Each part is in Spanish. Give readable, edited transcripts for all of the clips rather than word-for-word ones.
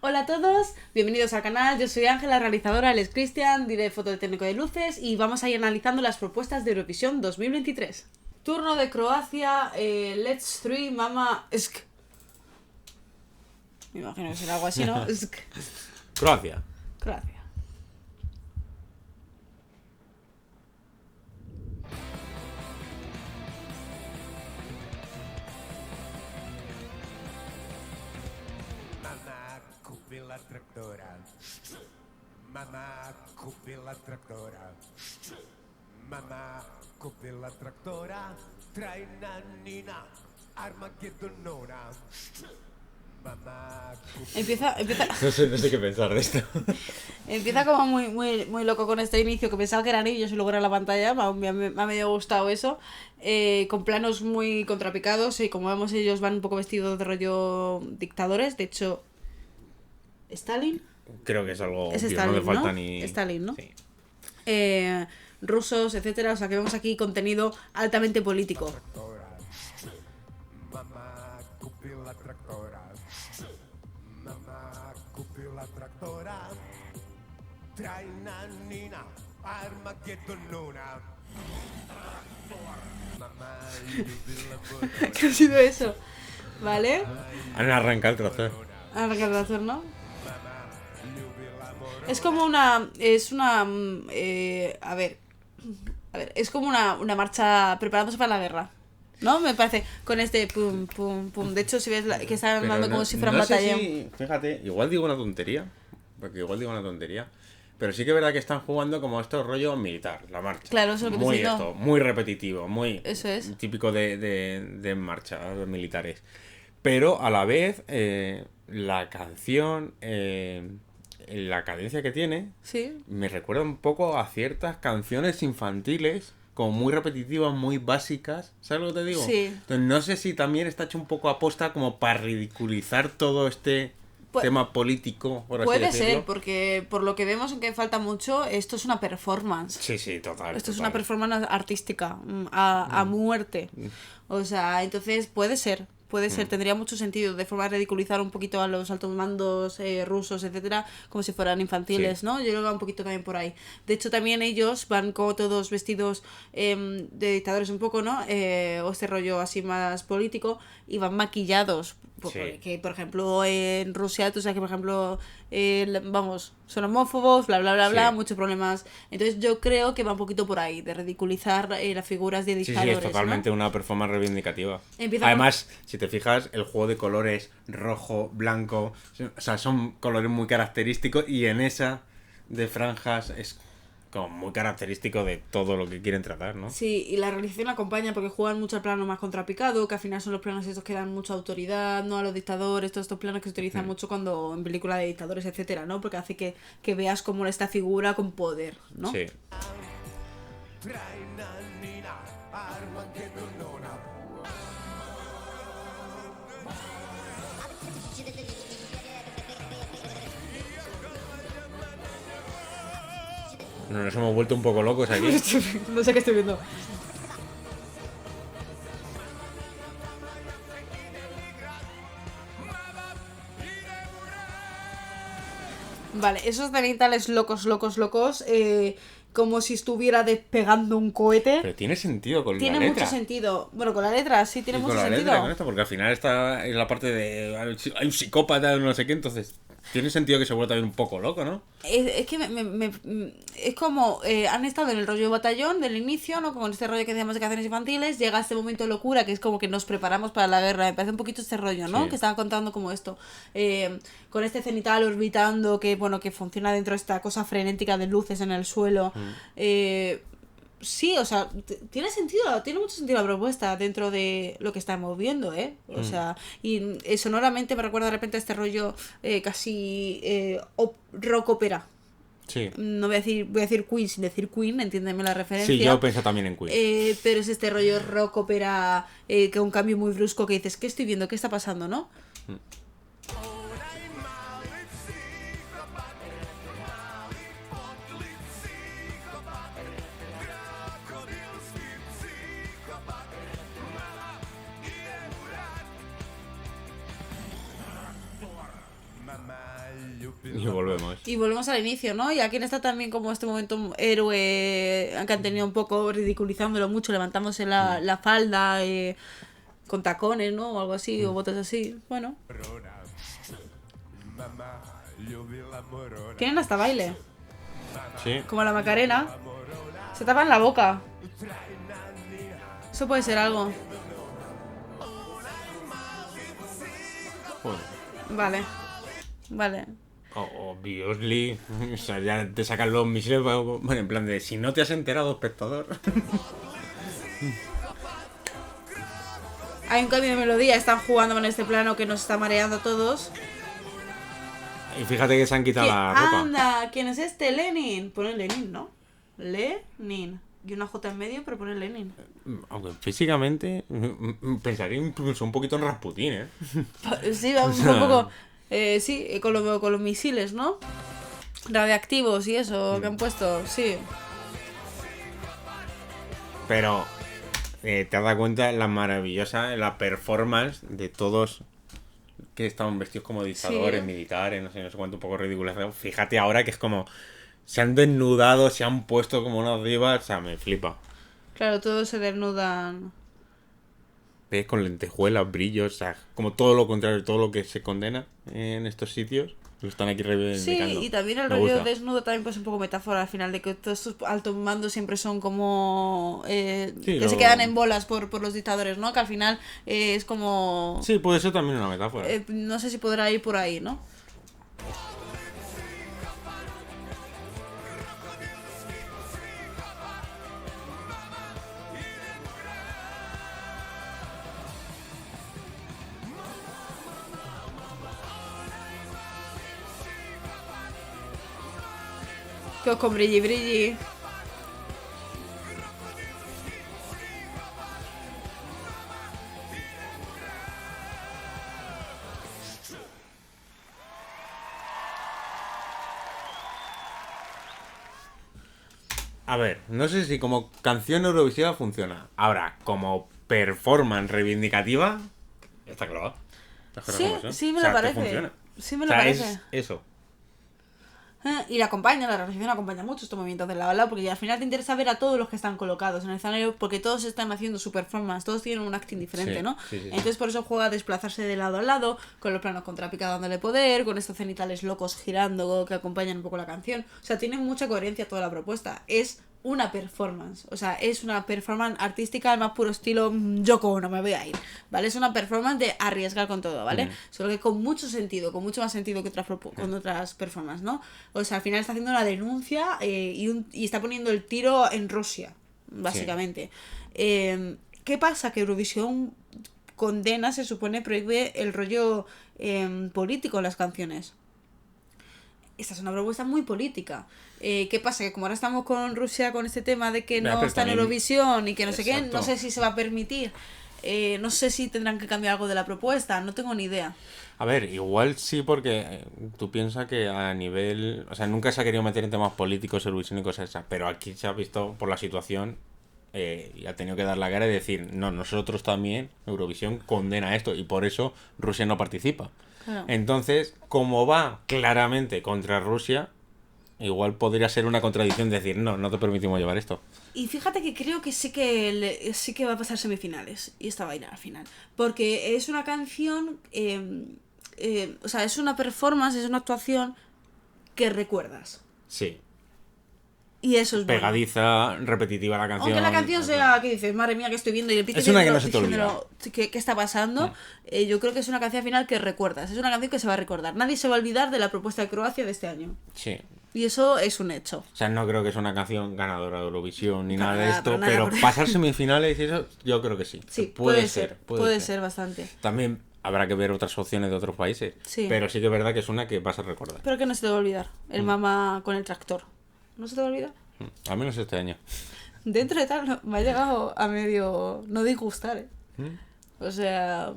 Hola a todos, bienvenidos al canal, yo soy Ángela, realizadora, él es Cristian, diré foto de técnico de luces y vamos a ir analizando las propuestas de Eurovisión 2023. Turno de Croacia, Let's Three Mama Sk. Me imagino que será algo así, ¿no? Sk. Croacia. Croacia. Mamá, kupi la traktora. Mamá, kupi la traktora. Mamá, kupi la traktora. Traina Nina, Armagedonona. Mamá, kupi... Empieza No sé qué pensar de esto. Empieza como muy loco con este inicio, que pensaba que eran ellos y luego era la pantalla, me ha medio gustado eso, con planos muy contrapicados y como vemos ellos van un poco vestidos de rollo dictadores, de hecho, Stalin, Creo que es algo es obvio, Stalin, no le falta ¿no? ni... Stalin, ¿no? Sí. Rusos, etcétera, o sea que vemos aquí contenido altamente político. Mamá, kupi la traktora. Mamá, kupi la traktora. Traina Nina, Armagedonona. Mamá, ljubi la vodona. ¿Qué ha sido eso? ¿Vale? Han arrancado el tractor. Razón, ¿no? Ljubi la vodona. Es como una... Es una... a ver, es como una marcha preparándose para la guerra, ¿no? Me parece, con este pum, pum, pum. De hecho, si ves que están Pero andando como si fuera un no sé batallón. si, fíjate, igual digo una tontería. Porque igual digo una tontería. Pero sí que es verdad que están jugando como esto rollo militar, la marcha. Claro, eso es lo que te muy estoy diciendo. esto, muy repetitivo, muy Eso es. típico de marcha militares. Pero a la vez, la canción, la cadencia que tiene, Sí. me recuerda un poco a ciertas canciones infantiles, como muy repetitivas, muy básicas. ¿Sabes lo que te digo? Sí. Entonces no sé si también está hecho un poco a posta como para ridiculizar todo este Pu- tema político, por así Puede decirlo. ser, porque por lo que vemos, aunque falta mucho, esto es una performance. Sí, sí, total. Esto es total. una performance artística, a muerte. O sea, entonces puede ser. Tendría mucho sentido de forma de ridiculizar un poquito a los altos mandos rusos, etcétera, como si fueran infantiles, Sí. ¿no? Yo creo que va un poquito también por ahí. De hecho, también ellos van como todos vestidos de dictadores un poco, ¿no? O este rollo así más político, y van maquillados. Sí. Que, por ejemplo, en Rusia, tú sabes que, por ejemplo, vamos, son homófobos, bla, bla, bla, bla, Sí. muchos problemas. Entonces, yo creo que va un poquito por ahí, de ridiculizar las figuras de Sí, sí, dictadores, es totalmente ¿no? una performance reivindicativa. Empieza Además, si te fijas, el juego de colores rojo, blanco, o sea, son colores muy característicos y en esa de franjas es como muy característico de todo lo que quieren tratar, ¿no? Sí, y la realización la acompaña porque juegan mucho al plano más contrapicado, que al final son los planos estos que dan mucha autoridad, ¿no? A los dictadores, todos estos planos que se utilizan mucho cuando en películas de dictadores, etcétera, ¿no? Porque hace que veas como esta figura con poder, ¿no? Sí. Traina Nina, Armagedonona. Nos hemos vuelto un poco locos aquí. No sé qué estoy viendo. Vale, esos cenitales locos, como si estuviera despegando un cohete. Pero tiene sentido con Tiene la letra. mucho sentido. Bueno, con la letra sí tiene Y mucho con la sentido. letra, con esto, porque al final está en la parte de... Hay un psicópata, no sé qué, entonces... Tiene sentido que se vuelva también un poco loco, ¿no? Es que es como han estado en el rollo batallón del inicio, ¿no? Con este rollo que decíamos de canciones infantiles, llega este momento de locura que es como que nos preparamos para la guerra. Me parece un poquito este rollo, ¿no? Sí. Que estaba contando como esto. Con este cenital orbitando que, bueno, que funciona dentro de esta cosa frenética de luces en el suelo. Sí, o sea, tiene sentido, tiene mucho sentido la propuesta dentro de lo que estamos viendo, ¿eh? O sea, y sonoramente me recuerda de repente a este rollo casi rock ópera. Sí. No voy a decir Queen sin decir Queen, entiéndeme la referencia. Sí, yo pensé también en Queen. Pero es este rollo rock ópera que un cambio muy brusco que dices, ¿qué estoy viendo? ¿Qué está pasando, no? Mamá Y volvemos. Y volvemos al inicio, ¿no? Y aquí está también como este momento héroe que han tenido un poco ridiculizándolo mucho, levantándose la falda con tacones, ¿no? O algo así, o botas así. Bueno. Mamá, llueve la morona. Tienen hasta baile. Sí. Como la Macarena. Se tapan la boca. Eso puede ser algo. Joder. Vale. Vale. Obviously, o sea, ya te sacan los misiles, bueno, en plan de, si no te has enterado, espectador. Hay un cambio de melodía, están jugando con este plano que nos está mareando a todos. Y fíjate que se han quitado la ropa. ¡Anda! ¿Quién es este? Lenin. Pone Lenin, ¿no? Lenin. Y una J en medio, pero pone Lenin. Aunque físicamente, pensaría incluso un poquito en Rasputín, ¿eh? Sí, vamos un poco... sí, con los misiles, ¿no? Radiactivos y eso que han puesto, sí. Pero te has dado cuenta la maravillosa, la performance de todos que estaban vestidos como dictadores, Sí. militares, no sé cuánto, un poco ridículos. Fíjate ahora que es como, se han desnudado, se han puesto como unas divas, o sea, me flipa. Claro, todos se desnudan. ¿Ves? Con lentejuelas, brillos, o sea, como todo lo contrario, todo lo que se condena en estos sitios, lo están aquí Sí, reivindicando. y también el Me rollo gusta. desnudo también pues un poco metáfora al final, de que todos estos altos mandos siempre son como... que lo- se quedan en bolas por los dictadores, ¿no? Que al final es como... Sí, puede ser también una metáfora. no sé si podrá ir por ahí, ¿no? Que con brilli brilli. A ver, no sé si como canción eurovisiva funciona. Ahora, como performance reivindicativa, está clavado. Las cosas Sí, como son. sí me O sea, lo que parece. funciona. Sí me O lo sea, parece. es eso. Y la acompaña, la realización acompaña mucho estos movimientos de lado a lado, porque al final te interesa ver a todos los que están colocados en el escenario, porque todos están haciendo su performance, todos tienen un acting diferente, Sí, ¿no? sí, sí. Entonces por eso juega a desplazarse de lado a lado, con los planos contrapicados dándole poder, con estos cenitales locos girando que acompañan un poco la canción. O sea, tiene mucha coherencia toda la propuesta. Es una performance, o sea, es una performance artística al más puro estilo Yoko Ono, me voy a ir, ¿vale? Es una performance de arriesgar con todo, ¿vale? Solo que con mucho sentido, con mucho más sentido que con otras performances, ¿no? O sea, al final está haciendo una denuncia y está poniendo el tiro en Rusia, básicamente. ¿Qué pasa? Que Eurovisión condena, se supone, prohíbe el rollo político en las canciones. Esta es una propuesta muy política. ¿Qué pasa? Que como ahora estamos con Rusia con este tema de que no pero está en también- Eurovisión y que no sé qué, Exacto. no sé si se va a permitir. No sé si tendrán que cambiar algo de la propuesta, no tengo ni idea. A ver, igual sí, porque tú piensas que a nivel... O sea, nunca se ha querido meter en temas políticos, Eurovisión y cosas esas, pero aquí se ha visto por la situación y ha tenido que dar la cara y decir, no, nosotros también, Eurovisión condena esto y por eso Rusia no participa. Claro. Entonces, como va claramente contra Rusia, igual podría ser una contradicción decir, no, no te permitimos llevar esto. Y fíjate que creo que sí que va a pasar semifinales y esta va a ir a la final. Porque es una canción, o sea, es una performance, es una actuación que recuerdas. Sí. Y eso es bueno. Pegadiza, repetitiva la canción. Aunque la canción sea que dices, madre mía, que estoy viendo y el pito Es una que viendo- no se te olvida. diciéndolo, ¿qué está pasando? Yo creo que es una canción final que recuerdas. Es una canción que se va a recordar. Nadie se va a olvidar de la propuesta de Croacia de este año. Sí. Y eso es un hecho. O sea, no creo que sea una canción ganadora de Eurovisión ni Para nada de nada, esto, para nada, pero porque- pasar semifinales y eso, yo creo que sí. Sí, Que puede ser. Puede ser bastante. También habrá que ver otras opciones de otros países. Sí. Pero sí que es verdad que es una que vas a recordar. Pero que no se te va a olvidar. El mamá con el tractor. ¿No se te va a olvidar? Al menos este año. Dentro de tal, me ha llegado a medio no disgustar, ¿eh? O sea...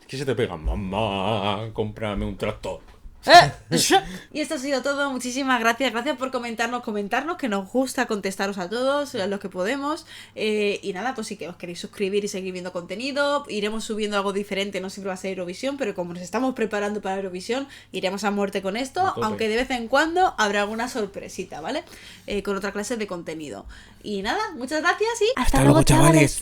Es que se te pega, mamá, cómprame un tractor. Y esto ha sido todo. Muchísimas gracias. Gracias por comentarnos, que nos gusta contestaros a todos los que podemos. Y nada, pues si que os queréis suscribir y seguir viendo contenido, iremos subiendo algo diferente. No siempre va a ser Eurovisión, pero como nos estamos preparando para Eurovisión, iremos a muerte con esto. Aunque de vez en cuando habrá alguna sorpresita, ¿vale? Con otra clase de contenido. Y nada, muchas gracias y hasta luego, chavales.